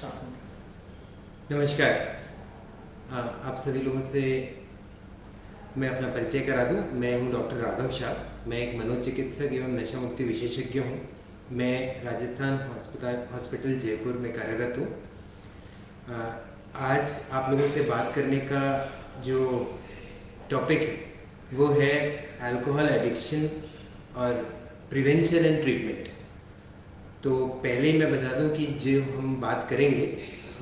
Start हो। नमस्कार। आप सभी लोगों से मैं अपना परिचय करा दूं। मैं हूं डॉक्टर राघव शाह। मैं एक मनोचिकित्सक एवं नशा मुक्ति विशेषज्ञ हूं। मैं राजस्थान हॉस्पिटल जयपुर में कार्यरत हूं। आज आप लोगों से बात करने का जो टॉपिक है वो है अल्कोहल एडिक्शन और प्रिवेंशन एंड ट्रीटमेंट। तो पहले ही मैं बता दूं कि जो हम बात करेंगे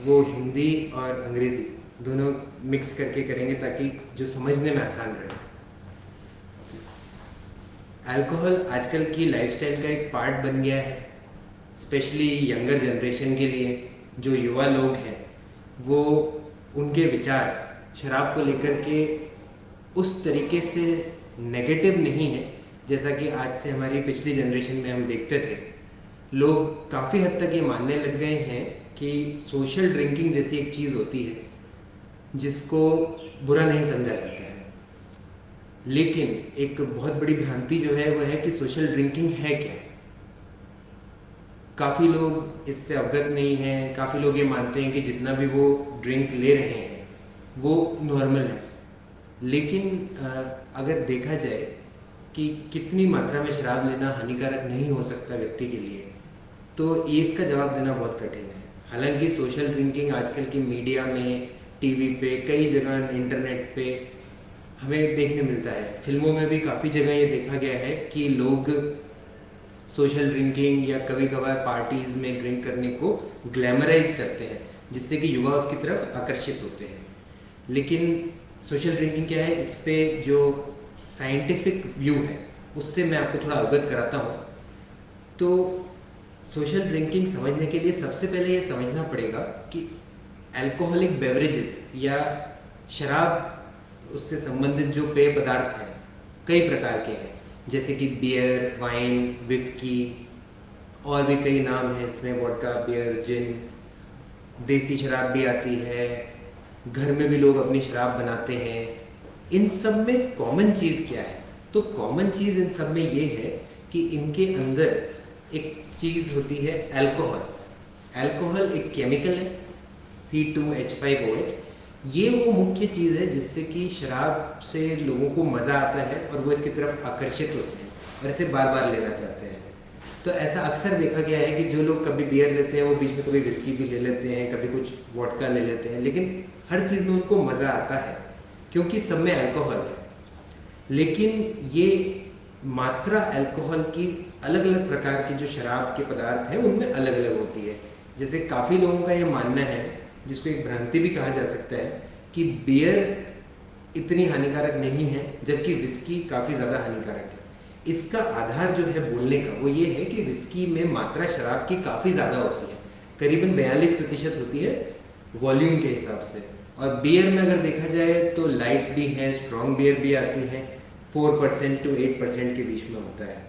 वो हिंदी और अंग्रेज़ी दोनों मिक्स करके करेंगे ताकि जो समझने में आसान रहे। अल्कोहल आजकल की लाइफस्टाइल का एक पार्ट बन गया है, स्पेशली यंगर जनरेशन के लिए। जो युवा लोग हैं वो उनके विचार शराब को लेकर के उस तरीके से नेगेटिव नहीं है जैसा कि आज से हमारी पिछली जनरेशन में हम देखते थे। लोग काफ़ी हद तक ये मानने लग गए हैं कि सोशल ड्रिंकिंग जैसी एक चीज़ होती है जिसको बुरा नहीं समझा जाता है। लेकिन एक बहुत बड़ी भ्रांति जो है वो है कि सोशल ड्रिंकिंग है क्या। काफ़ी लोग इससे अवगत नहीं हैं। काफ़ी लोग ये मानते हैं कि जितना भी वो ड्रिंक ले रहे हैं वो नॉर्मल है। लेकिन अगर देखा जाए कि कितनी मात्रा में शराब लेना हानिकारक नहीं हो सकता व्यक्ति के लिए, तो ये इसका जवाब देना बहुत कठिन है। हालांकि सोशल ड्रिंकिंग आजकल की मीडिया में, टीवी पे, कई जगह इंटरनेट पे हमें देखने मिलता है। फिल्मों में भी काफ़ी जगह ये देखा गया है कि लोग सोशल ड्रिंकिंग या कभी कभार पार्टीज़ में ड्रिंक करने को ग्लैमराइज करते हैं जिससे कि युवा उसकी तरफ आकर्षित होते हैं। लेकिन सोशल ड्रिंकिंग क्या है, इस पे जो साइंटिफिक व्यू है उससे मैं आपको थोड़ा अवगत कराता हूँ। तो सोशल ड्रिंकिंग समझने के लिए सबसे पहले ये समझना पड़ेगा कि अल्कोहलिक बेवरेजेस या शराब उससे संबंधित जो पेय पदार्थ हैं कई प्रकार के हैं, जैसे कि बियर, वाइन, विस्की और भी कई नाम हैं इसमें, वोडका, बियर, जिन, देसी शराब भी आती है। घर में भी लोग अपनी शराब बनाते हैं। इन सब में कॉमन चीज़ क्या है? तो कॉमन चीज़ इन सब में ये है कि इनके अंदर एक चीज़ होती है अल्कोहल। अल्कोहल एक केमिकल है, C2H5OH। ये वो मुख्य चीज़ है जिससे कि शराब से लोगों को मज़ा आता है और वो इसकी तरफ आकर्षित होते हैं और इसे बार बार लेना चाहते हैं। तो ऐसा अक्सर देखा गया है कि जो लोग कभी बियर लेते हैं वो बीच में कभी विस्की भी ले लेते हैं, कभी कुछ वोडका ले लेते हैं, लेकिन हर चीज़ में उनको मज़ा आता है क्योंकि सब में अल्कोहल है। लेकिन ये मात्रा अल्कोहल की अलग अलग प्रकार की जो शराब के पदार्थ हैं उनमें अलग अलग होती है। जैसे काफ़ी लोगों का ये मानना है, जिसको एक भ्रांति भी कहा जा सकता है, कि बियर इतनी हानिकारक नहीं है जबकि विस्की काफ़ी ज़्यादा हानिकारक है। इसका आधार जो है बोलने का वो ये है कि विस्की में मात्रा शराब की काफ़ी ज़्यादा होती है, करीबन 42% होती है वॉल्यूम के हिसाब से। और बियर में अगर देखा जाए तो लाइट भी है, स्ट्रॉन्ग बियर भी आती हैं, 4% to 8% के बीच में होता है।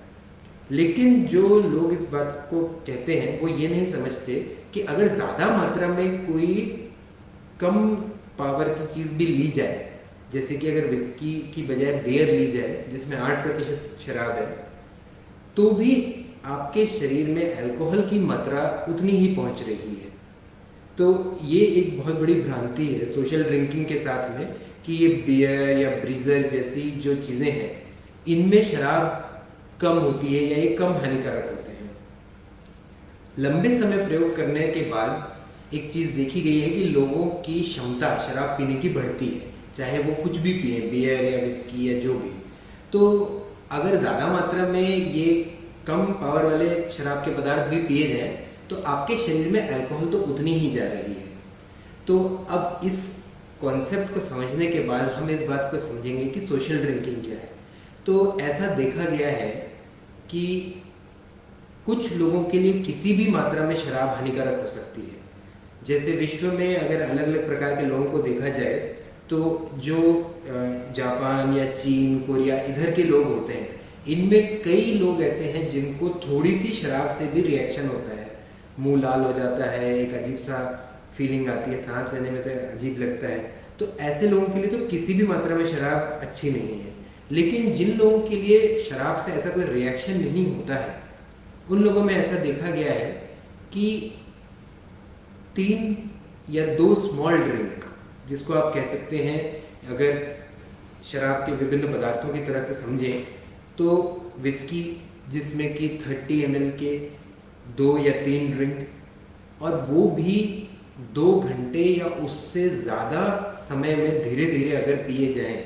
लेकिन जो लोग इस बात को कहते हैं वो ये नहीं समझते कि अगर ज़्यादा मात्रा में कोई कम पावर की चीज़ भी ली जाए, जैसे कि अगर विस्की की बजाय बियर ली जाए जिसमें 8% शराब है, तो भी आपके शरीर में अल्कोहल की मात्रा उतनी ही पहुंच रही है। तो ये एक बहुत बड़ी भ्रांति है सोशल ड्रिंकिंग के साथ में कि ये बियर या ब्रीजर जैसी जो चीज़ें हैं इनमें शराब कम होती है या ये कम हानिकारक होते हैं। लंबे समय प्रयोग करने के बाद एक चीज़ देखी गई है कि लोगों की क्षमता शराब पीने की बढ़ती है, चाहे वो कुछ भी पिए, बियर या विस्की या जो भी। तो अगर ज़्यादा मात्रा में ये कम पावर वाले शराब के पदार्थ भी पिए जाएं तो आपके शरीर में अल्कोहल तो उतनी ही जा रही है। तो अब इस कॉन्सेप्ट को समझने के बाद हम इस बात को समझेंगे कि सोशल ड्रिंकिंग क्या है। तो ऐसा देखा गया है कि कुछ लोगों के लिए किसी भी मात्रा में शराब हानिकारक हो सकती है। जैसे विश्व में अगर अलग अलग प्रकार के लोगों को देखा जाए तो जो जापान या चीन, कोरिया इधर के लोग होते हैं, इनमें कई लोग ऐसे हैं जिनको थोड़ी सी शराब से भी रिएक्शन होता है, मुंह लाल हो जाता है, एक अजीब सा फीलिंग आती है, सांस लेने में तो अजीब लगता है। तो ऐसे लोगों के लिए तो किसी भी मात्रा में शराब अच्छी नहीं है। लेकिन जिन लोगों के लिए शराब से ऐसा कोई रिएक्शन नहीं होता है, उन लोगों में ऐसा देखा गया है कि 3 या 2 स्मॉल ड्रिंक, जिसको आप कह सकते हैं, अगर शराब के विभिन्न पदार्थों की तरह से समझें तो विस्की, जिसमें कि 30 ml के 2 या 3 ड्रिंक, और वो भी 2 घंटे या उससे ज़्यादा समय में धीरे धीरे अगर पिए जाएं,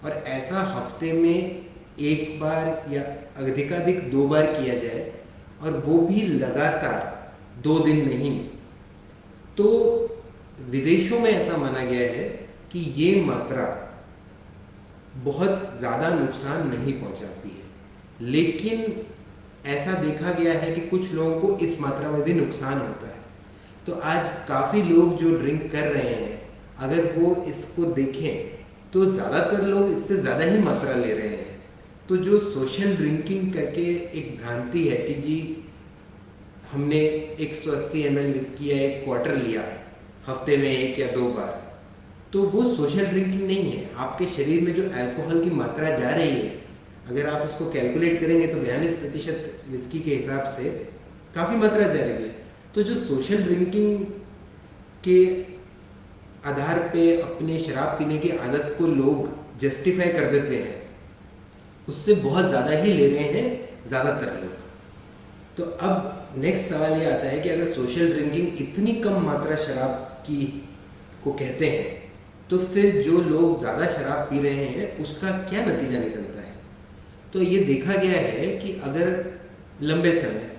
और ऐसा हफ्ते में 1 बार या अधिकाधिक 2 बार किया जाए, और वो भी लगातार 2 दिन नहीं, तो विदेशों में ऐसा माना गया है कि ये मात्रा बहुत ज़्यादा नुकसान नहीं पहुंचाती है। लेकिन ऐसा देखा गया है कि कुछ लोगों को इस मात्रा में भी नुकसान होता है। तो आज काफ़ी लोग जो ड्रिंक कर रहे हैं, अगर वो इसको देखें तो ज़्यादातर लोग इससे ज़्यादा ही मात्रा ले रहे हैं। तो जो सोशल ड्रिंकिंग करके एक भ्रांति है कि जी हमने 180 ml विस्की या 1 क्वार्टर लिया हफ्ते में 1 या 2 बार, तो वो सोशल ड्रिंकिंग नहीं है। आपके शरीर में जो अल्कोहल की मात्रा जा रही है, अगर आप उसको कैलकुलेट करेंगे तो 42% विस्की के हिसाब से काफ़ी मात्रा जा रही है। तो जो सोशल ड्रिंकिंग के आधार पे अपने शराब पीने की आदत को लोग जस्टिफाई कर देते हैं, उससे बहुत ज़्यादा ही ले रहे हैं ज़्यादातर लोग। तो अब नेक्स्ट सवाल ये आता है कि अगर सोशल ड्रिंकिंग इतनी कम मात्रा शराब की को कहते हैं, तो फिर जो लोग ज़्यादा शराब पी रहे हैं उसका क्या नतीजा निकलता है? तो ये देखा गया है कि अगर लंबे समय,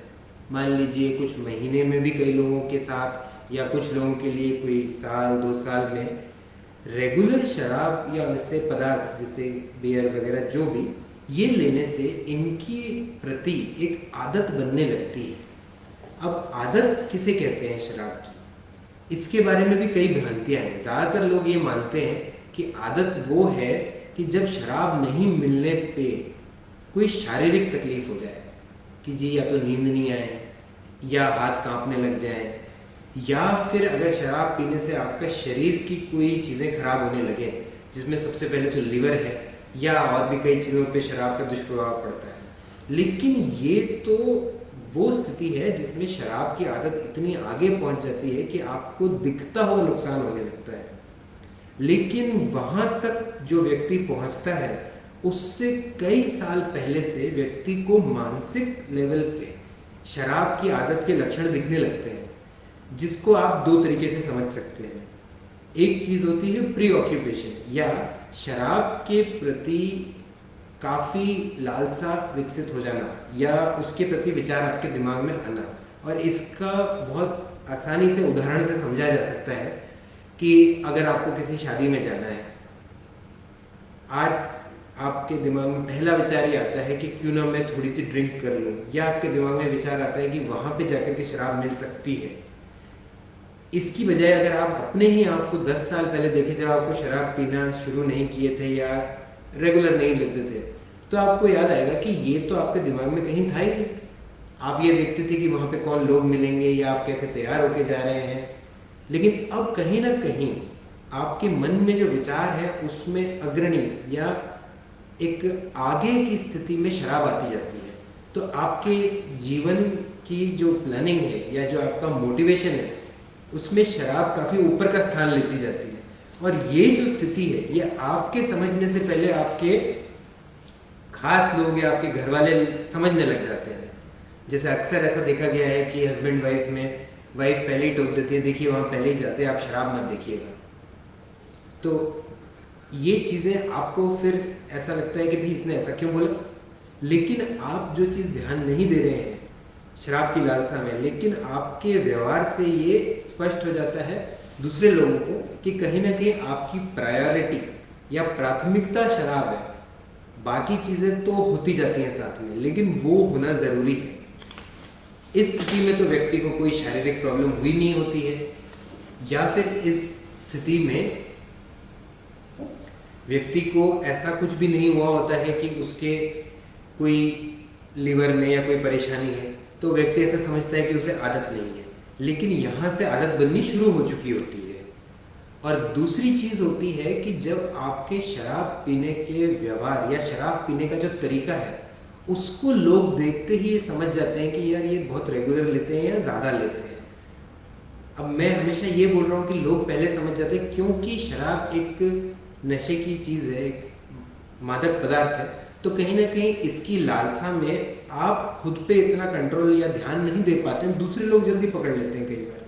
मान लीजिए कुछ महीने में भी कई लोगों के साथ, या कुछ लोगों के लिए कोई साल 2 साल में रेगुलर शराब या ऐसे पदार्थ जैसे बियर वगैरह जो भी, ये लेने से इनकी प्रति एक आदत बनने लगती है। अब आदत किसे कहते हैं शराब की, इसके बारे में भी कई भ्रांतियां हैं। ज़्यादातर लोग ये मानते हैं कि आदत वो है कि जब शराब नहीं मिलने पे कोई शारीरिक तकलीफ हो जाए, कि जी या तो नींद नहीं आए, या हाथ कांपने लग जाए, या फिर अगर शराब पीने से आपका शरीर की कोई चीज़ें खराब होने लगे, जिसमें सबसे पहले तो लीवर है, या और भी कई चीज़ों पे शराब का दुष्प्रभाव पड़ता है। लेकिन ये तो वो स्थिति है जिसमें शराब की आदत इतनी आगे पहुंच जाती है कि आपको दिखता हुआ नुकसान होने लगता है। लेकिन वहां तक जो व्यक्ति पहुंचता है, उससे कई साल पहले से व्यक्ति को मानसिक लेवल पे शराब की आदत के लक्षण दिखने लगते हैं, जिसको आप 2 तरीके से समझ सकते हैं। एक चीज़ होती है प्री ऑक्यूपेशन, या शराब के प्रति काफ़ी लालसा विकसित हो जाना, या उसके प्रति विचार आपके दिमाग में आना। और इसका बहुत आसानी से उदाहरण से समझा जा सकता है कि अगर आपको किसी शादी में जाना है, आज आपके दिमाग में पहला विचार ये आता है कि क्यों ना मैं थोड़ी सी ड्रिंक कर लूँ, या आपके दिमाग में विचार आता है कि वहाँ पे जाकर के शराब मिल सकती है। इसकी बजाय अगर आप अपने ही आपको 10 साल पहले देखें, जब आपको शराब पीना शुरू नहीं किए थे या रेगुलर नहीं लेते थे, तो आपको याद आएगा कि ये तो आपके दिमाग में कहीं था ही नहीं। आप ये देखते थे कि वहाँ पे कौन लोग मिलेंगे, या आप कैसे तैयार होके जा रहे हैं। लेकिन अब कहीं ना कहीं आपके मन में जो विचार है, उसमें अग्रणी या एक आगे की स्थिति में शराब आती जाती है। तो आपके जीवन की जो प्लानिंग है या जो आपका मोटिवेशन है, उसमें शराब काफ़ी ऊपर का स्थान लेती जाती है। और ये जो स्थिति है, ये आपके समझने से पहले आपके खास लोग या आपके घर वाले समझने लग जाते हैं। जैसे अक्सर ऐसा देखा गया है कि हस्बैंड वाइफ में वाइफ पहले ही टोक देती है, देखिए वहाँ पहले ही जाते हैं, आप शराब मत देखिएगा। तो ये चीज़ें आपको फिर ऐसा लगता है कि भाई इसने ऐसा क्यों बोला। लेकिन आप जो चीज़ ध्यान नहीं दे रहे हैं शराब की लालसा में, लेकिन आपके व्यवहार से ये स्पष्ट हो जाता है दूसरे लोगों को कि कहीं ना कहीं आपकी प्रायोरिटी या प्राथमिकता शराब है। बाकी चीज़ें तो होती जाती हैं साथ में, लेकिन वो होना ज़रूरी है। इस स्थिति में तो व्यक्ति को कोई शारीरिक प्रॉब्लम हुई नहीं होती है, या फिर इस स्थिति में व्यक्ति को ऐसा कुछ भी नहीं हुआ होता है कि उसके कोई लीवर में या कोई परेशानी है, तो व्यक्ति ऐसा समझता है कि उसे आदत नहीं है। लेकिन यहाँ से आदत बननी शुरू हो चुकी होती है। और दूसरी चीज़ होती है कि जब आपके शराब पीने के व्यवहार या शराब पीने का जो तरीका है, उसको लोग देखते ही ये समझ जाते हैं कि यार ये बहुत रेगुलर लेते हैं या ज़्यादा लेते हैं। अब मैं हमेशा ये बोल रहा हूँ कि लोग पहले समझ जाते हैं, क्योंकि शराब एक नशे की चीज़ है, एक मादक पदार्थ है, तो कहीं ना कहीं इसकी लालसा में आप खुद पे इतना कंट्रोल या ध्यान नहीं दे पाते हैं, दूसरे लोग जल्दी पकड़ लेते हैं। कई बार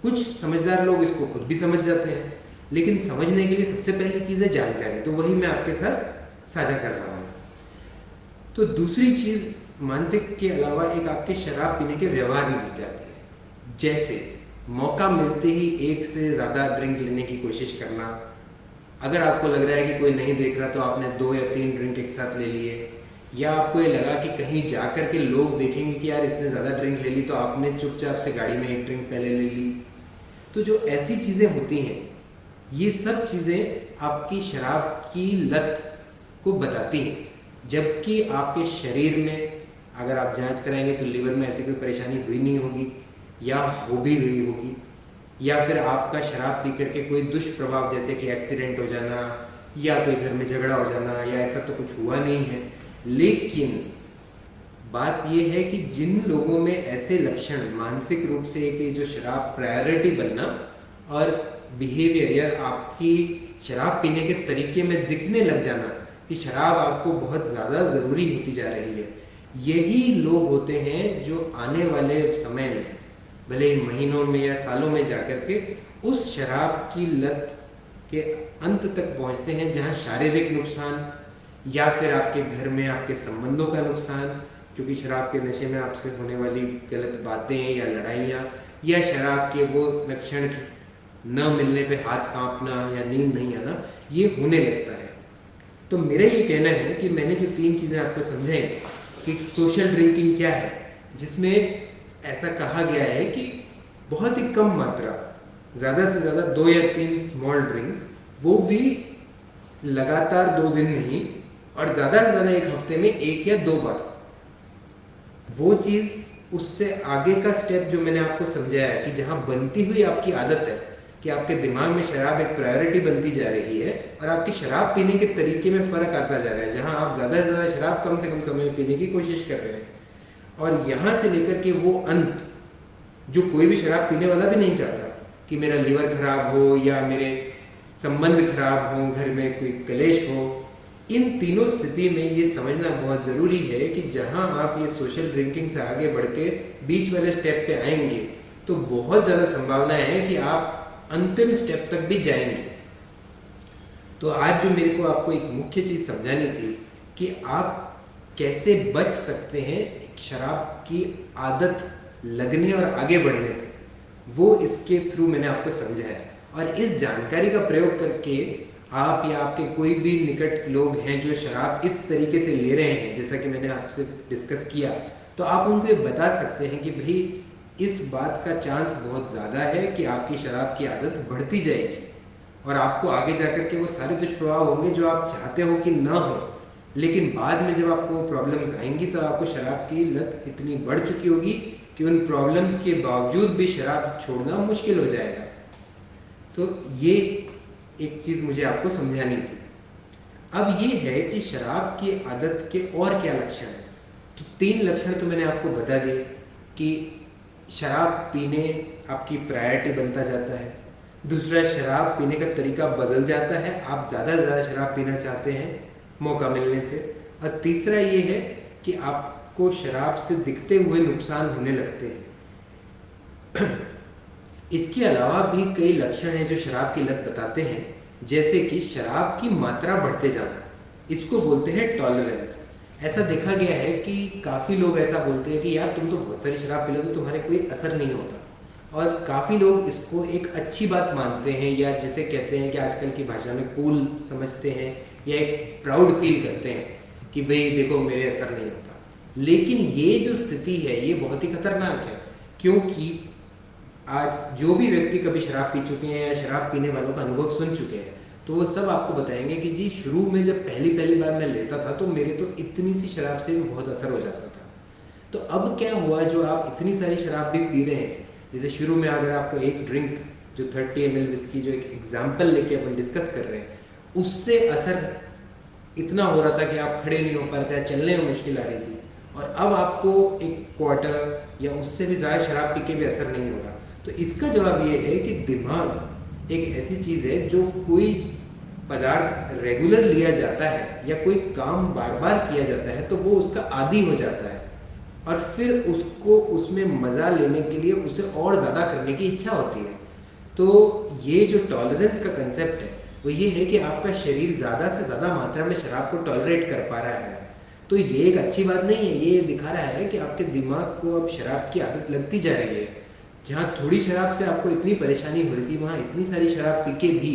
कुछ समझदार लोग इसको खुद भी समझ जाते हैं, लेकिन समझने के लिए सबसे पहली चीज़ है जानकारी, तो वही मैं आपके साथ साझा कर रहा हूँ। तो दूसरी चीज़ मानसिक के अलावा एक आपके शराब पीने के व्यवहार में दिख जाती है। जैसे मौका मिलते ही एक से ज़्यादा ड्रिंक लेने की कोशिश करना। अगर आपको लग रहा है कि कोई नहीं देख रहा तो आपने 2 या 3 ड्रिंक एक साथ ले लिए, या आपको ये लगा कि कहीं जा कर के लोग देखेंगे कि यार इसने ज़्यादा ड्रिंक ले ली, तो आपने चुपचाप से गाड़ी में एक ड्रिंक पहले ले ली। तो जो ऐसी चीज़ें होती हैं, ये सब चीज़ें आपकी शराब की लत को बताती हैं, जबकि आपके शरीर में अगर आप जांच कराएंगे तो लीवर में ऐसी कोई परेशानी हुई नहीं होगी, या हो भी रही होगी, या फिर आपका शराब पी करके कोई दुष्प्रभाव जैसे कि एक्सीडेंट हो जाना या कोई घर में झगड़ा हो जाना, या ऐसा तो कुछ हुआ नहीं है। लेकिन बात यह है कि जिन लोगों में ऐसे लक्षण मानसिक रूप से कि जो शराब प्रायोरिटी बनना और बिहेवियर या आपकी शराब पीने के तरीके में दिखने लग जाना कि शराब आपको बहुत ज़्यादा ज़रूरी होती जा रही है, यही लोग होते हैं जो आने वाले समय में, भले ही महीनों में या सालों में जाकर के उस शराब की लत के अंत तक पहुंचते हैं, जहां शारीरिक नुकसान या फिर आपके घर में आपके संबंधों का नुकसान, क्योंकि शराब के नशे में आपसे होने वाली गलत बातें या लड़ाइयाँ, या शराब के वो लक्षण न मिलने पे हाथ कांपना या नींद नहीं आना, ये होने लगता है। तो मेरा ये कहना है कि मैंने जो 3 चीज़ें आपको समझाई कि सोशल ड्रिंकिंग क्या है, जिसमें ऐसा कहा गया है कि बहुत ही कम मात्रा, ज़्यादा से ज़्यादा 2 या 3 स्मॉल ड्रिंक्स, वो भी लगातार 2 दिन नहीं, और ज़्यादा से ज़्यादा एक हफ्ते में 1 या 2 बार। वो चीज़ उससे आगे का स्टेप जो मैंने आपको समझाया कि जहाँ बनती हुई आपकी आदत है कि आपके दिमाग में शराब एक प्रायोरिटी बनती जा रही है और आपकी शराब पीने के तरीके में फ़र्क आता जा रहा है, जहाँ आप ज़्यादा से ज़्यादा शराब कम से कम समय में पीने की कोशिश कर रहे हैं, और यहाँ से लेकर के वो अंत जो कोई भी शराब पीने वाला भी नहीं चाहता कि मेरा लीवर खराब हो या मेरे संबंध खराब हो, घर में कोई कलेश हो, इन तीनों स्थिति में ये समझना बहुत ज़रूरी है कि जहाँ आप ये सोशल ड्रिंकिंग से आगे बढ़ के बीच वाले स्टेप पे आएंगे तो बहुत ज़्यादा संभावना है कि आप अंतिम स्टेप तक भी जाएंगे। तो आज जो मेरे को आपको एक मुख्य चीज़ समझानी थी कि आप कैसे बच सकते हैं शराब की आदत लगने और आगे बढ़ने से, वो इसके थ्रू मैंने आपको समझाया। और इस जानकारी का प्रयोग करके आप या आपके कोई भी निकट लोग हैं जो शराब इस तरीके से ले रहे हैं, जैसा कि मैंने आपसे डिस्कस किया, तो आप उनको ये बता सकते हैं कि भाई इस बात का चांस बहुत ज़्यादा है कि आपकी शराब की आदत बढ़ती जाएगी और आपको आगे जाकर के वो सारे दुष्प्रभाव होंगे जो आप चाहते हो कि ना हो, लेकिन बाद में जब आपको प्रॉब्लम्स आएंगी तो आपको शराब की लत इतनी बढ़ चुकी होगी कि उन प्रॉब्लम्स के बावजूद भी शराब छोड़ना मुश्किल हो जाएगा। तो ये एक चीज़ मुझे आपको समझानी थी। अब ये है कि शराब की आदत के और क्या लक्षण हैं। तो 3 लक्षण तो मैंने आपको बता दिए कि शराब पीने आपकी प्रायोरिटी बनता जाता है, दूसरा शराब पीने का तरीका बदल जाता है, आप ज़्यादा से ज़्यादा शराब पीना चाहते हैं मौका मिलने पे, और तीसरा ये है कि आपको शराब से दिखते हुए नुकसान होने लगते हैं। इसके अलावा भी कई लक्षण हैं जो शराब की लत बताते हैं, जैसे कि शराब की मात्रा बढ़ते जाना, इसको बोलते हैं टॉलरेंस। ऐसा देखा गया है कि काफ़ी लोग ऐसा बोलते हैं कि यार तुम तो बहुत सारी शराब पी लेते हो, तुम्हारे कोई असर नहीं होता, और काफ़ी लोग इसको एक अच्छी बात मानते हैं, या जिसे कहते हैं कि आजकल की भाषा में कूल समझते हैं, या एक प्राउड फील करते हैं कि भाई देखो मेरे असर नहीं होता। लेकिन ये जो स्थिति है ये बहुत ही खतरनाक है, क्योंकि आज जो भी व्यक्ति कभी शराब पी चुके हैं या शराब पीने वालों का अनुभव सुन चुके हैं, तो वो सब आपको बताएंगे कि जी शुरू में जब पहली बार मैं लेता था तो मेरे तो इतनी सी शराब से बहुत असर हो जाता था। तो अब क्या हुआ, जो आप इतनी सारी शराब भी पी रहे हैं, जैसे शुरू में अगर आपको एक ड्रिंक जो 30 ml विस्की, जो एक एग्जाम्पल लेके अपन डिस्कस कर रहे हैं, उससे असर इतना हो रहा था कि आप खड़े नहीं हो पा रहे थे, चलने में मुश्किल आ रही थी, और अब आपको एक क्वार्टर या उससे भी ज़्यादा शराब पी के भी असर नहीं हो रहा। तो इसका जवाब ये है कि दिमाग एक ऐसी चीज़ है जो कोई पदार्थ रेगुलर लिया जाता है या कोई काम बार बार किया जाता है तो वो उसका आदी हो जाता है और फिर उसको उसमें मज़ा लेने के लिए उसे और ज़्यादा करने की इच्छा होती है। तो ये जो टॉलरेंस का कंसेप्ट है वो ये है कि आपका शरीर ज़्यादा से ज़्यादा मात्रा में शराब को टॉलरेट कर पा रहा है। तो ये एक अच्छी बात नहीं है, ये दिखा रहा है कि आपके दिमाग को अब शराब की आदत लगती जा रही है। जहाँ थोड़ी शराब से आपको इतनी परेशानी हो रही थी वहाँ इतनी सारी शराब पी के भी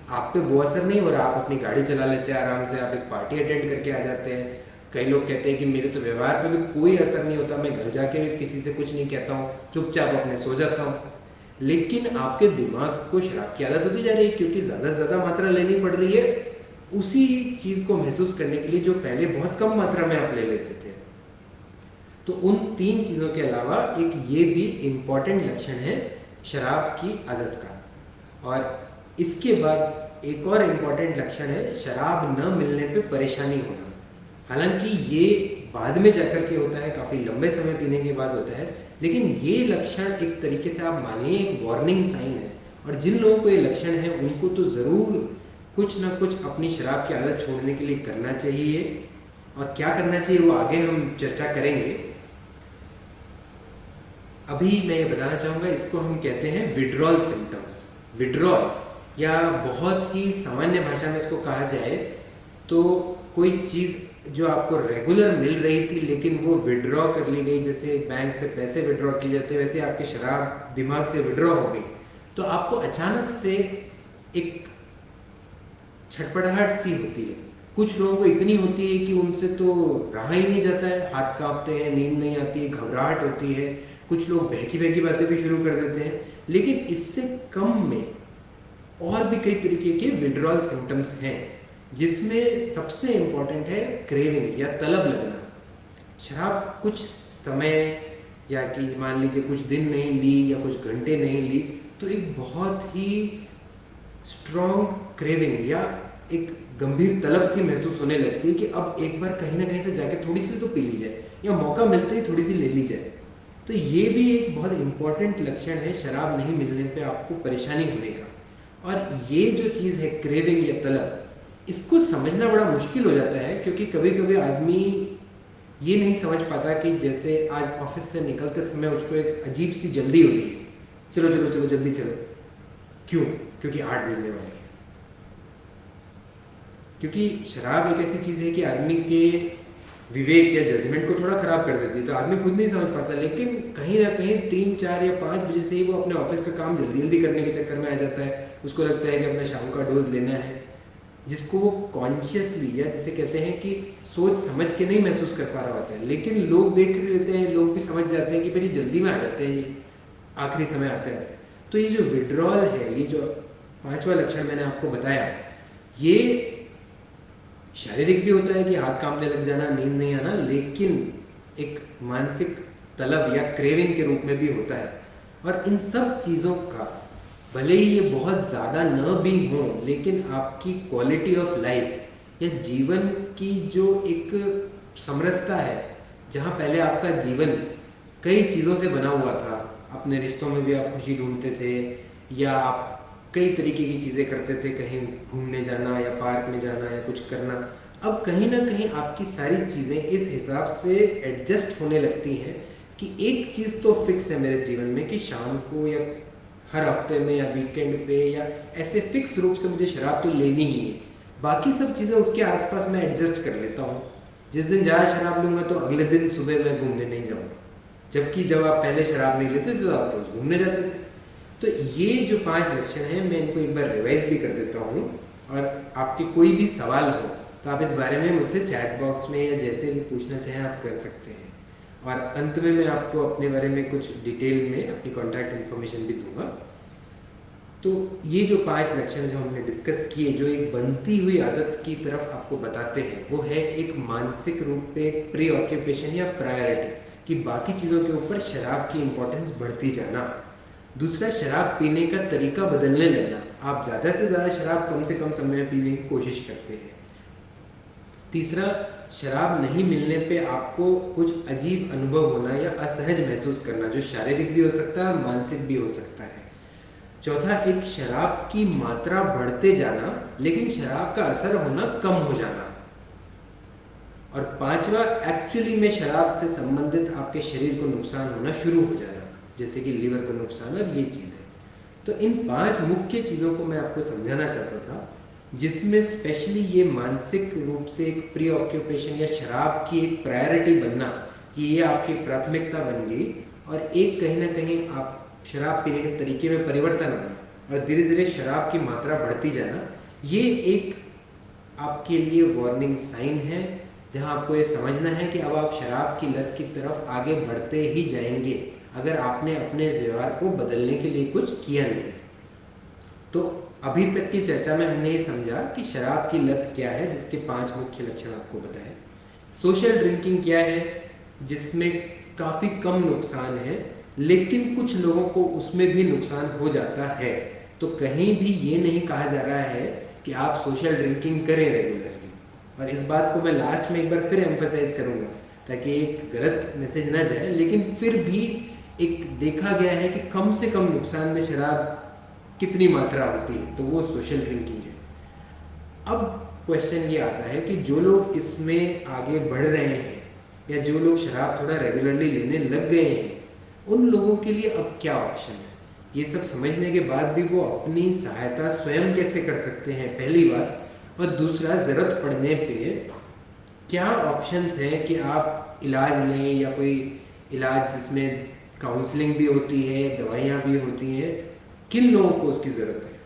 आप पे वो असर नहीं हो रहा। आप अपनी गाड़ी चला लेते हैं आराम से, आप एक पार्टी अटेंड करके आ जाते हैं। कई लोग कहते हैं कि मेरे तो व्यवहार पे भी कोई असर नहीं होता, मैं घर जाके भी किसी से कुछ नहीं कहता हूँ, चुपचाप अपने सो जाता हूँ। लेकिन आपके दिमाग को शराब की आदत होती जा रही है क्योंकि ज़्यादा से ज़्यादा मात्रा लेनी पड़ रही है उसी चीज़ को महसूस करने के लिए जो पहले बहुत कम मात्रा में आप ले लेते थे। तो उन 3 चीज़ों के अलावा एक ये भी इम्पॉर्टेंट लक्षण है शराब की आदत का। और इसके बाद एक और इम्पॉर्टेंट लक्षण है शराब न मिलने पे परेशानी होना। हालांकि ये बाद में जाकर के होता है, काफ़ी लंबे समय पीने के बाद होता है, लेकिन ये लक्षण एक तरीके से आप मानिए एक वार्निंग साइन है। और जिन लोगों को ये लक्षण है उनको तो ज़रूर कुछ ना कुछ अपनी शराब की आदत छोड़ने के लिए करना चाहिए। और क्या करना चाहिए वो आगे हम चर्चा करेंगे। अभी मैं ये बताना चाहूँगा, इसको हम कहते हैं विड्रॉल सिम्टम्स। विड्रॉल या बहुत ही सामान्य भाषा में इसको कहा जाए तो कोई चीज़ जो आपको रेगुलर मिल रही थी लेकिन वो विड्रॉ कर ली गई, जैसे बैंक से पैसे विड्रॉ किए जाते हैं वैसे आपकी शराब दिमाग से विड्रॉ हो गई, तो आपको अचानक से एक छटपटाहट सी होती है। कुछ लोगों को इतनी होती है कि उनसे तो रहा ही नहीं जाता है, हाथ कांपते हैं, नींद नहीं आती है, घबराहट होती है। कुछ लोग बहकी बहकी बातें भी शुरू कर देते हैं। लेकिन इससे कम में और भी कई तरीके के विड्रॉल सिम्टम्स हैं जिसमें सबसे इम्पॉर्टेंट है क्रेविंग या तलब लगना। शराब कुछ समय या कि मान लीजिए कुछ दिन नहीं ली या कुछ घंटे नहीं ली तो एक बहुत ही स्ट्रॉन्ग क्रेविंग या एक गंभीर तलब सी महसूस होने लगती है कि अब एक बार कहीं ना कहीं से जाके थोड़ी सी तो पी ली जाए या मौका मिलते ही थोड़ी सी ले ली जाए। तो ये भी एक बहुत इम्पॉर्टेंट लक्षण है शराब नहीं मिलने पे आपको परेशानी होने का। और ये जो चीज़ है क्रेविंग या तलब, इसको समझना बड़ा मुश्किल हो जाता है क्योंकि कभी कभी आदमी ये नहीं समझ पाता कि जैसे आज ऑफिस से निकलते समय उसको एक अजीब सी जल्दी होती है, चलो चलो चलो जल्दी चलो। क्यों? क्योंकि 8 बजने वाले हैं। क्योंकि शराब एक ऐसी चीज़ है कि आदमी के विवेक या जजमेंट को थोड़ा खराब कर देती है, तो आदमी खुद नहीं समझ पाता, लेकिन कहीं ना कहीं 3, 4 या 5 बजे से ही वो अपने ऑफिस का काम जल्दी जल्दी करने के चक्कर में आ जाता है। उसको लगता है कि अपना शाम का डोज लेना है, जिसको वो कॉन्शियसली या जिसे कहते हैं कि सोच समझ के नहीं महसूस कर पा रहा होता है। लेकिन लोग देख लेते हैं, लोग भी समझ जाते हैं कि भाई जल्दी में आ जाते हैं, ये आखिरी समय आते आते। तो ये जो विड्रॉल है, ये जो 5वां लक्षण मैंने आपको बताया, ये शारीरिक भी होता है कि हाथ कांपने लग जाना, नींद नहीं आना, लेकिन एक मानसिक तलब या क्रेविंग के रूप में भी होता है। और इन सब चीज़ों का भले ही ये बहुत ज़्यादा न भी हो, लेकिन आपकी क्वालिटी ऑफ लाइफ या जीवन की जो एक समरसता है, जहाँ पहले आपका जीवन कई चीज़ों से बना हुआ था, अपने रिश्तों में भी आप खुशी ढूंढते थे या आप कई तरीके की चीज़ें करते थे, कहीं घूमने जाना या पार्क में जाना या कुछ करना, अब कहीं ना कहीं आपकी सारी चीज़ें इस हिसाब से एडजस्ट होने लगती हैं कि एक चीज़ तो फिक्स है मेरे जीवन में कि शाम को या हर हफ्ते में या वीकेंड पे या ऐसे फिक्स रूप से मुझे शराब तो लेनी ही है। बाकी सब चीज़ें उसके आसपास मैं एडजस्ट कर लेता हूँ। जिस दिन ज़्यादा शराब लूँगा तो अगले दिन सुबह मैं घूमने नहीं जाऊँगा, जबकि जब आप पहले शराब नहीं लेते तो आप रोज़ घूमने जाते थे। तो ये जो 5 लक्षण हैं, मैं इनको एक बार रिवाइज भी कर देता हूँ। और आपके कोई भी सवाल हो तो आप इस बारे में मुझसे चैट बॉक्स में या जैसे भी पूछना चाहें आप कर सकते हैं। और अंत में मैं आपको अपने बारे में कुछ डिटेल में अपनी कॉन्टैक्ट इन्फॉर्मेशन भी दूंगा। तो ये जो 5 लक्षण जो हमने डिस्कस किए, जो एक बनती हुई आदत की तरफ आपको बताते हैं, वो है एक मानसिक रूप पे प्री ऑक्यूपेशन या प्रायोरिटी, कि बाकी चीज़ों के ऊपर शराब की इम्पोर्टेंस बढ़ती जाना। दूसरा, शराब पीने का तरीका बदलने लगना, आप ज़्यादा से ज़्यादा शराब कम से कम समय में पीने की कोशिश करते हैं। तीसरा, शराब नहीं मिलने पे आपको कुछ अजीब अनुभव होना या असहज महसूस करना, जो शारीरिक भी हो सकता है और मानसिक भी हो सकता है। चौथा, एक शराब की मात्रा बढ़ते जाना लेकिन शराब का असर होना कम हो जाना। और पांचवा, एक्चुअली में शराब से संबंधित आपके शरीर को नुकसान होना शुरू हो जाना, जैसे कि लीवर को नुकसान और ये चीज़ें। तो इन 5 मुख्य चीज़ों को मैं आपको समझाना चाहता था, जिसमें स्पेशली ये मानसिक रूप से एक प्री ऑक्यूपेशन या शराब की एक प्रायोरिटी बनना, कि ये आपकी प्राथमिकता बन गई और एक कहीं ना कहीं आप शराब पीने के तरीके में परिवर्तन आना और धीरे धीरे शराब की मात्रा बढ़ती जाना, ये एक आपके लिए वार्निंग साइन है, जहां आपको ये समझना है कि अब आप शराब की लत की तरफ आगे बढ़ते ही जाएंगे अगर आपने अपने व्यवहार को बदलने के लिए कुछ किया नहीं। तो अभी तक की चर्चा में हमने ये समझा कि शराब की लत क्या है, जिसके 5 मुख्य लक्षण आपको बताए। सोशल ड्रिंकिंग क्या है, जिसमें काफ़ी कम नुकसान है लेकिन कुछ लोगों को उसमें भी नुकसान हो जाता है। तो कहीं भी ये नहीं कहा जा रहा है कि आप सोशल ड्रिंकिंग करें रेगुलरली, और इस बात को मैं लास्ट में एक बार फिर एम्फसाइज करूँगा ताकि एक गलत मैसेज ना जाए, लेकिन फिर भी एक देखा गया है कि कम से कम नुकसान में शराब कितनी मात्रा होती है, तो वो सोशल ड्रिंकिंग है। अब क्वेश्चन ये आता है कि जो लोग इसमें आगे बढ़ रहे हैं या जो लोग शराब थोड़ा रेगुलरली लेने लग गए हैं, उन लोगों के लिए अब क्या ऑप्शन है। ये सब समझने के बाद भी वो अपनी सहायता स्वयं कैसे कर सकते हैं, पहली बात, और दूसरा, ज़रूरत पड़ने पे क्या ऑप्शंस हैं कि आप इलाज लें या कोई इलाज जिसमें काउंसलिंग भी होती है, दवाइयाँ भी होती हैं, किन लोगों को उसकी ज़रूरत है।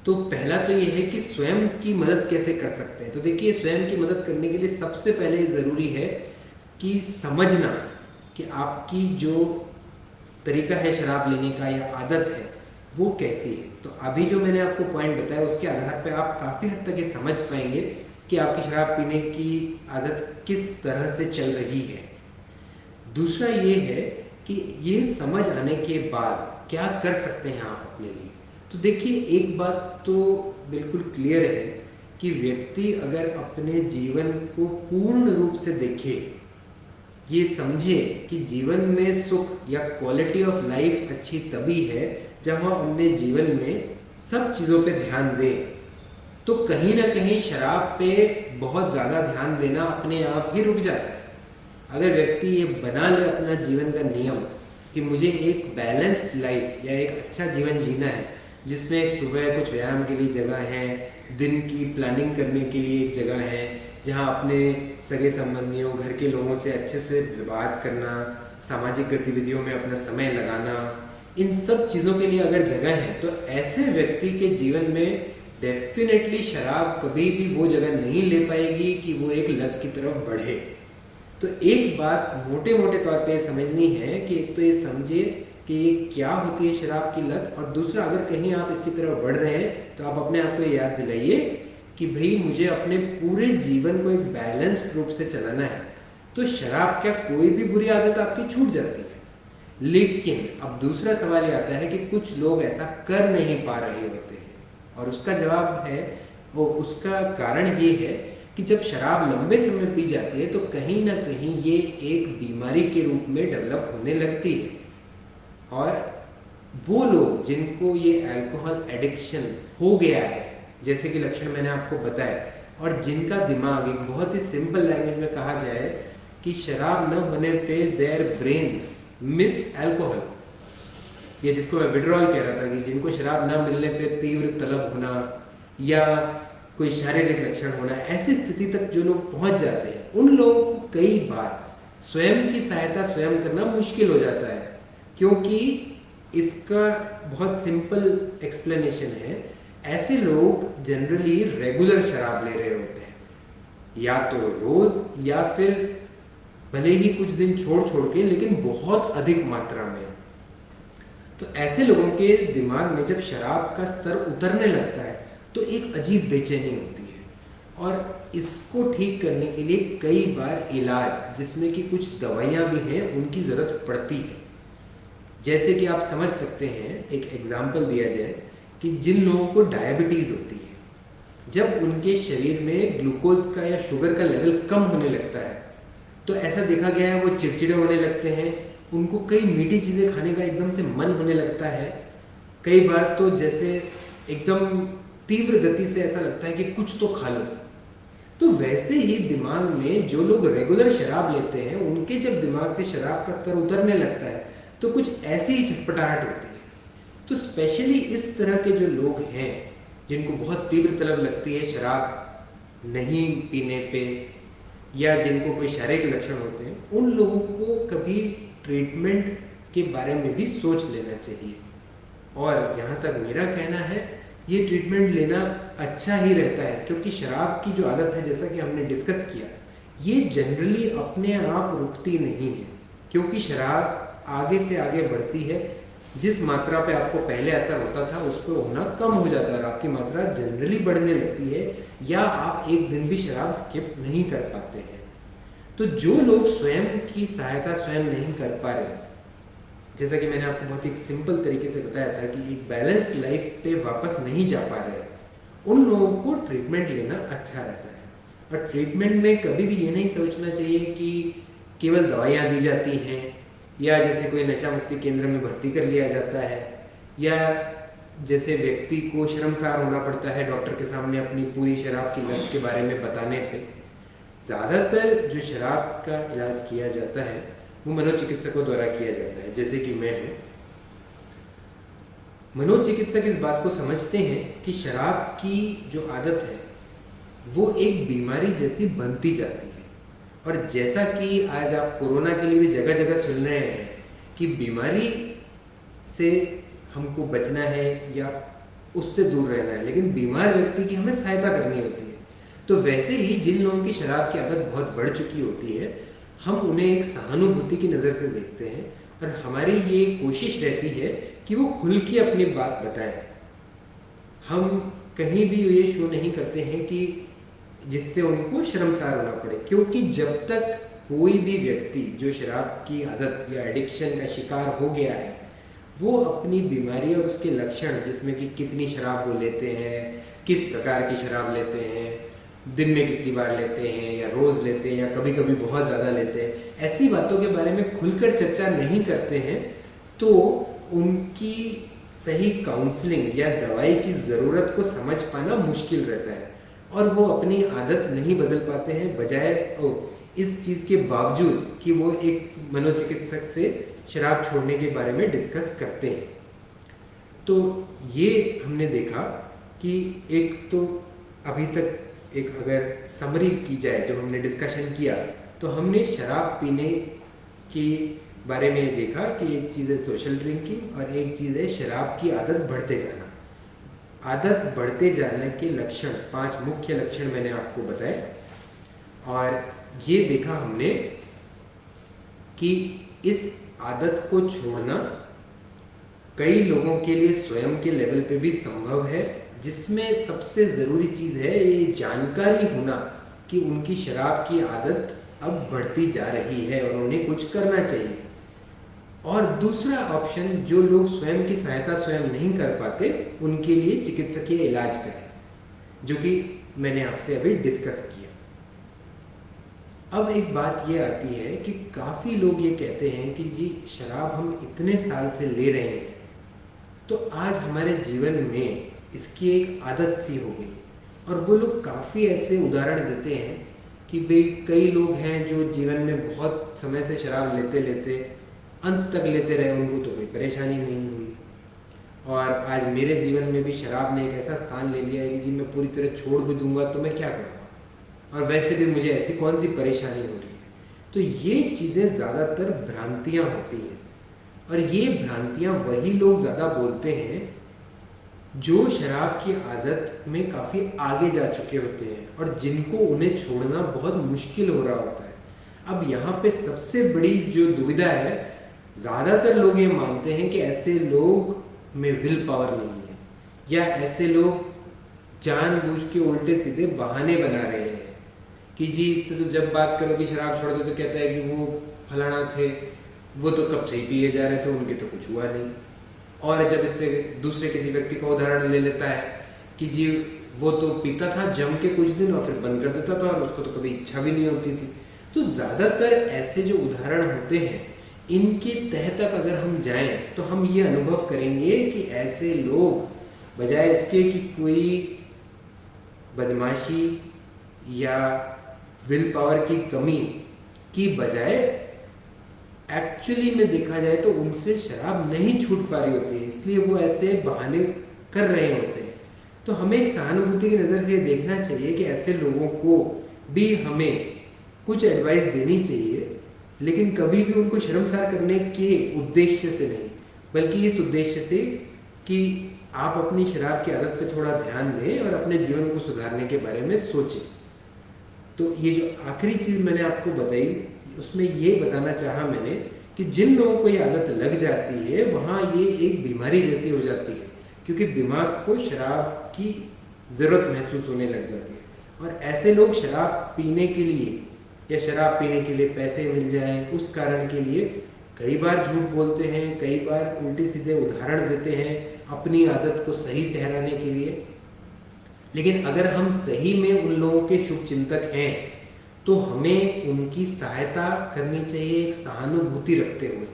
तो पहला तो ये है कि स्वयं की मदद कैसे कर सकते हैं। तो देखिए, स्वयं की मदद करने के लिए सबसे पहले ज़रूरी है कि समझना कि आपकी जो तरीका है शराब लेने का या आदत है वो कैसी है। तो अभी जो मैंने आपको पॉइंट बताया उसके आधार पे आप काफ़ी हद तक ये समझ पाएंगे कि आपकी शराब पीने की आदत किस तरह से चल रही है। दूसरा ये है कि ये समझ आने के बाद क्या कर सकते हैं आप अपने लिए। तो देखिए, एक बात तो बिल्कुल क्लियर है कि व्यक्ति अगर अपने जीवन को पूर्ण रूप से देखे, ये समझे कि जीवन में सुख या क्वालिटी ऑफ लाइफ अच्छी तभी है जब हम अपने जीवन में सब चीज़ों पे ध्यान दें, तो कहीं ना कहीं शराब पे बहुत ज़्यादा ध्यान देना अपने आप ही रुक जाता है। अगर व्यक्ति ये बना ले अपना जीवन का नियम कि मुझे एक बैलेंस्ड लाइफ या एक अच्छा जीवन जीना है, जिसमें सुबह कुछ व्यायाम के लिए जगह है, दिन की प्लानिंग करने के लिए एक जगह है, जहाँ अपने सगे संबंधियों, घर के लोगों से अच्छे से बात करना, सामाजिक गतिविधियों में अपना समय लगाना, इन सब चीज़ों के लिए अगर जगह है, तो ऐसे व्यक्ति के जीवन में डेफिनेटली शराब कभी भी वो जगह नहीं ले पाएगी कि वो एक लत की तरफ बढ़े। तो एक बात मोटे मोटे तौर पे समझनी है कि एक तो ये समझिए कि क्या होती है शराब की लत, और दूसरा, अगर कहीं आप इसकी तरफ बढ़ रहे हैं तो आप अपने आप को याद दिलाइए कि भाई मुझे अपने पूरे जीवन को एक बैलेंस्ड रूप से चलाना है। तो शराब क्या कोई भी बुरी आदत आपकी छूट जाती है, लेकिन अब दूसरा सवाल ये आता है कि कुछ लोग ऐसा कर नहीं पा रहे होते हैं, और उसका जवाब है, वो उसका कारण ये है कि जब शराब लंबे समय पी जाती है तो कहीं ना कहीं ये एक बीमारी के रूप में डेवलप होने लगती है। और वो लोग जिनको ये अल्कोहल एडिक्शन हो गया है, जैसे कि लक्षण मैंने आपको बताए, और जिनका दिमाग, एक बहुत ही सिंपल लैंग्वेज में कहा जाए कि शराब न होने पे देयर ब्रेन्स मिस अल्कोहल, ये जिसको मैं विड्रॉल कह रहा था कि जिनको शराब न मिलने पे तीव्र तलब होना या कोई शारीरिक लक्षण होना, ऐसी स्थिति तक जो लोग पहुंच जाते हैं, उन लोगों को कई बार स्वयं की सहायता स्वयं करना मुश्किल हो जाता है, क्योंकि इसका बहुत सिंपल एक्सप्लेनेशन है। ऐसे लोग जनरली रेगुलर शराब ले रहे होते हैं, या तो रोज या फिर भले ही कुछ दिन छोड़ छोड़ के, लेकिन बहुत अधिक मात्रा में। तो ऐसे लोगों के दिमाग में जब शराब का स्तर उतरने लगता है तो एक अजीब बेचैनी होती है, और इसको ठीक करने के लिए कई बार इलाज, जिसमें कि कुछ दवाइयाँ भी हैं, उनकी ज़रूरत पड़ती है। जैसे कि आप समझ सकते हैं, एक एग्जाम्पल दिया जाए कि जिन लोगों को डायबिटीज़ होती है, जब उनके शरीर में ग्लूकोज का या शुगर का लेवल कम होने लगता है तो ऐसा देखा गया है वो चिड़चिड़े होने लगते हैं, उनको कई मीठी चीज़ें खाने का एकदम से मन होने लगता है। कई बार तो जैसे एकदम तीव्र गति से ऐसा लगता है कि कुछ तो खा लो। तो वैसे ही दिमाग में जो लोग रेगुलर शराब लेते हैं उनके जब दिमाग से शराब का स्तर उतरने लगता है तो कुछ ऐसी ही छटपटाहट होती है। तो स्पेशली इस तरह के जो लोग हैं जिनको बहुत तीव्र तलब लगती है शराब नहीं पीने पे, या जिनको कोई शारीरिक लक्षण होते हैं, उन लोगों को कभी ट्रीटमेंट के बारे में भी सोच लेना चाहिए। और जहाँ तक मेरा कहना है ये ट्रीटमेंट लेना अच्छा ही रहता है, क्योंकि शराब की जो आदत है जैसा कि हमने डिस्कस किया ये जनरली अपने आप रुकती नहीं है, क्योंकि शराब आगे से आगे बढ़ती है। जिस मात्रा पे आपको पहले असर होता था उस पर होना कम हो जाता है और आपकी मात्रा जनरली बढ़ने लगती है, या आप एक दिन भी शराब स्किप नहीं कर पाते हैं। तो जो लोग स्वयं की सहायता स्वयं नहीं कर पा रहे, जैसा कि मैंने आपको बहुत ही सिंपल तरीके से बताया था कि एक बैलेंस्ड लाइफ पे वापस नहीं जा पा रहे, उन लोगों को ट्रीटमेंट लेना अच्छा रहता है। और ट्रीटमेंट में कभी भी ये नहीं सोचना चाहिए कि केवल दवाइयाँ दी जाती हैं, या जैसे कोई नशा मुक्ति केंद्र में भर्ती कर लिया जाता है, या जैसे व्यक्ति को शर्मसार होना पड़ता है डॉक्टर के सामने अपनी पूरी शराब की लत के बारे में बताने पे। ज़्यादातर जो शराब का इलाज किया जाता है वो मनोचिकित्सकों द्वारा किया जाता है, जैसे कि मैं हूँ। मनोचिकित्सक इस बात को समझते हैं कि शराब की जो आदत है वो एक बीमारी जैसी बनती जाती है। और जैसा कि आज आप कोरोना के लिए भी जगह जगह सुन रहे हैं कि बीमारी से हमको बचना है या उससे दूर रहना है, लेकिन बीमार व्यक्ति की हमें सहायता करनी होती है। तो वैसे ही जिन लोगों की शराब की आदत बहुत बढ़ चुकी होती है, हम उन्हें एक सहानुभूति की नज़र से देखते हैं और हमारी ये कोशिश रहती है कि वो खुल के अपनी बात बताएं। हम कहीं भी ये शो नहीं करते हैं कि जिससे उनको शर्मसार होना पड़े, क्योंकि जब तक कोई भी व्यक्ति जो शराब की आदत या एडिक्शन का शिकार हो गया है वो अपनी बीमारी और उसके लक्षण, जिसमें कि कितनी शराब वो लेते हैं, किस प्रकार की शराब लेते हैं, दिन में कितनी बार लेते हैं या रोज़ लेते हैं या कभी कभी बहुत ज़्यादा लेते हैं, ऐसी बातों के बारे में खुलकर चर्चा नहीं करते हैं तो उनकी सही काउंसलिंग या दवाई की ज़रूरत को समझ पाना मुश्किल रहता है और वो अपनी आदत नहीं बदल पाते हैं, बजाय इस चीज़ के बावजूद कि वो एक मनोचिकित्सक से शराब छोड़ने के बारे में डिस्कस करते हैं। तो ये हमने देखा कि एक तो अभी तक एक अगर समरी की जाए जो हमने डिस्कशन किया, तो हमने शराब पीने के बारे में देखा कि एक चीज़ है सोशल ड्रिंकिंग और एक चीज़ है शराब की आदत बढ़ते जाना। आदत बढ़ते जाने के लक्षण, 5 मुख्य लक्षण मैंने आपको बताए और ये देखा हमने कि इस आदत को छोड़ना कई लोगों के लिए स्वयं के लेवल पे भी संभव है, जिसमें सबसे ज़रूरी चीज़ है ये जानकारी होना कि उनकी शराब की आदत अब बढ़ती जा रही है और उन्हें कुछ करना चाहिए। और दूसरा ऑप्शन, जो लोग स्वयं की सहायता स्वयं नहीं कर पाते उनके लिए चिकित्सकीय इलाज का है, जो कि मैंने आपसे अभी डिस्कस किया। अब एक बात ये आती है कि काफ़ी लोग ये कहते हैं कि जी शराब हम इतने साल से ले रहे हैं तो आज हमारे जीवन में इसकी एक आदत सी हो गई। और वो लोग काफ़ी ऐसे उदाहरण देते हैं कि भाई कई लोग हैं जो जीवन में बहुत समय से शराब लेते लेते अंत तक लेते रहे, उनको तो कोई परेशानी नहीं हुई। और आज मेरे जीवन में भी शराब ने एक ऐसा स्थान ले लिया है कि जी मैं पूरी तरह छोड़ भी दूंगा तो मैं क्या करूँगा, और वैसे भी मुझे ऐसी कौन सी परेशानी हो रही है। तो ये चीज़ें ज़्यादातर भ्रांतियाँ होती हैं और ये भ्रांतियाँ वही लोग ज़्यादा बोलते हैं जो शराब की आदत में काफ़ी आगे जा चुके होते हैं और जिनको उन्हें छोड़ना बहुत मुश्किल हो रहा होता है। अब यहाँ पे सबसे बड़ी जो दुविधा है, ज़्यादातर लोग ये मानते हैं कि ऐसे लोग में विल पावर नहीं है या ऐसे लोग जानबूझ के उल्टे सीधे बहाने बना रहे हैं कि जी इससे तो जब बात करो कि शराब छोड़ दो तो कहता है कि वो फलाना थे, वो तो कब से ही पिए जा रहे थे, उनके तो कुछ हुआ नहीं। और जब इससे दूसरे किसी व्यक्ति का उदाहरण ले लेता है कि जी वो तो पीता था जम के कुछ दिन और फिर बंद कर देता था, और उसको तो कभी इच्छा भी नहीं होती थी। तो ज़्यादातर ऐसे जो उदाहरण होते हैं, इनके तह तक अगर हम जाएं तो हम ये अनुभव करेंगे कि ऐसे लोग बजाय इसके कि कोई बदमाशी या विल पावर की कमी की बजाय एक्चुअली में देखा जाए तो उनसे शराब नहीं छूट पा रही होती है, इसलिए वो ऐसे बहाने कर रहे होते हैं। तो हमें एक सहानुभूति की नज़र से ये देखना चाहिए कि ऐसे लोगों को भी हमें कुछ एडवाइस देनी चाहिए, लेकिन कभी भी उनको शर्मसार करने के उद्देश्य से नहीं, बल्कि इस उद्देश्य से कि आप अपनी शराब की आदत पे थोड़ा ध्यान दें और अपने जीवन को सुधारने के बारे में सोचें। तो ये जो आखिरी चीज़ मैंने आपको बताई, उसमें ये बताना चाहा मैंने कि जिन लोगों को ये आदत लग जाती है वहाँ ये एक बीमारी जैसी हो जाती है, क्योंकि दिमाग को शराब की ज़रूरत महसूस होने लग जाती है। और ऐसे लोग शराब पीने के लिए या शराब पीने के लिए पैसे मिल जाएं उस कारण के लिए कई बार झूठ बोलते हैं, कई बार उल्टे सीधे उदाहरण देते हैं अपनी आदत को सही ठहराने के लिए। लेकिन अगर हम सही में उन लोगों के शुभ चिंतक हैं तो हमें उनकी सहायता करनी चाहिए एक सहानुभूति रखते हुए,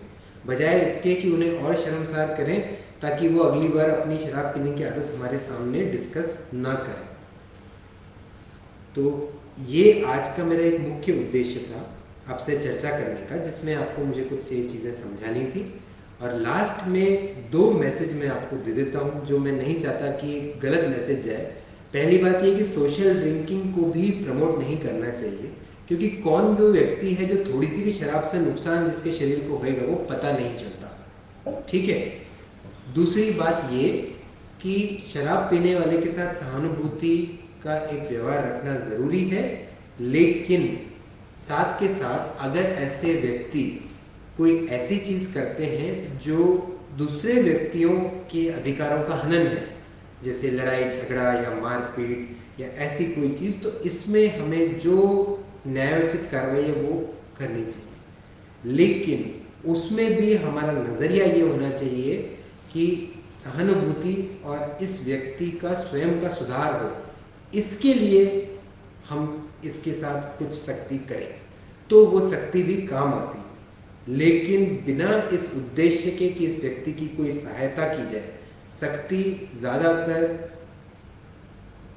बजाय इसके कि उन्हें और शर्मसार करें ताकि वो अगली बार अपनी शराब पीने की आदत हमारे सामने डिस्कस ना करें। तो ये आज का मेरा एक मुख्य उद्देश्य था आपसे चर्चा करने का, जिसमें आपको मुझे कुछ ये चीज़ें समझानी थी। और लास्ट में 2 मैसेज मैं आपको दे देता हूँ जो मैं नहीं चाहता कि गलत मैसेज जाए। पहली बात ये कि सोशल ड्रिंकिंग को भी प्रमोट नहीं करना चाहिए, क्योंकि कौन वो व्यक्ति है जो थोड़ी सी भी शराब से नुकसान जिसके शरीर को होएगा वो पता नहीं चलता, ठीक है। दूसरी बात ये कि शराब पीने वाले के साथ सहानुभूति का एक व्यवहार रखना ज़रूरी है, लेकिन साथ के साथ अगर ऐसे व्यक्ति कोई ऐसी चीज़ करते हैं जो दूसरे व्यक्तियों के अधिकारों का हनन है, जैसे लड़ाई झगड़ा या मारपीट या ऐसी कोई चीज़, तो इसमें हमें जो न्यायोचित कार्रवाई है वो करनी चाहिए। लेकिन उसमें भी हमारा नज़रिया ये होना चाहिए कि सहानुभूति और इस व्यक्ति का स्वयं का सुधार हो, इसके लिए हम इसके साथ कुछ सख्ती करें तो वो सख्ती भी काम आती है, लेकिन बिना इस उद्देश्य के कि इस व्यक्ति की कोई सहायता की जाए, सख्ती ज़्यादातर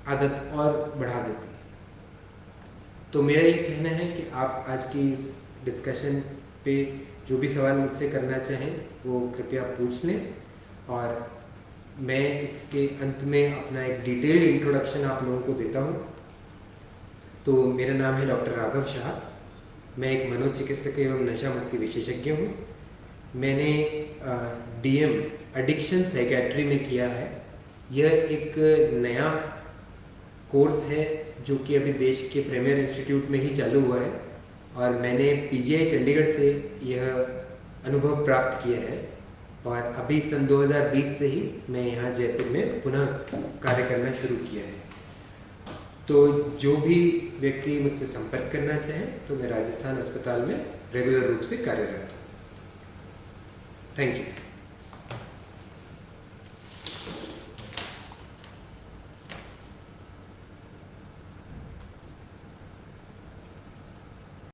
आदत और बढ़ा देती है। तो मेरा ये कहना है कि आप आज की इस डिस्कशन पे जो भी सवाल मुझसे करना चाहें वो कृपया पूछ लें, और मैं इसके अंत में अपना एक डिटेल्ड इंट्रोडक्शन आप लोगों को देता हूँ। तो मेरा नाम है डॉक्टर राघव शाह, मैं एक मनोचिकित्सक एवं नशा मुक्ति विशेषज्ञ हूँ। मैंने DM एडिक्शन साइकेट्री में किया है। यह एक नया कोर्स है जो कि अभी देश के प्रीमियर इंस्टीट्यूट में ही चालू हुआ है, और मैंने PGI चंडीगढ़ से यह अनुभव प्राप्त किया है, और अभी सन 2020 से ही मैं यहाँ जयपुर में पुनः कार्य करना शुरू किया है। तो जो भी व्यक्ति मुझसे संपर्क करना चाहें तो मैं राजस्थान अस्पताल में रेगुलर रूप से कार्यरत हूँ। Thank you.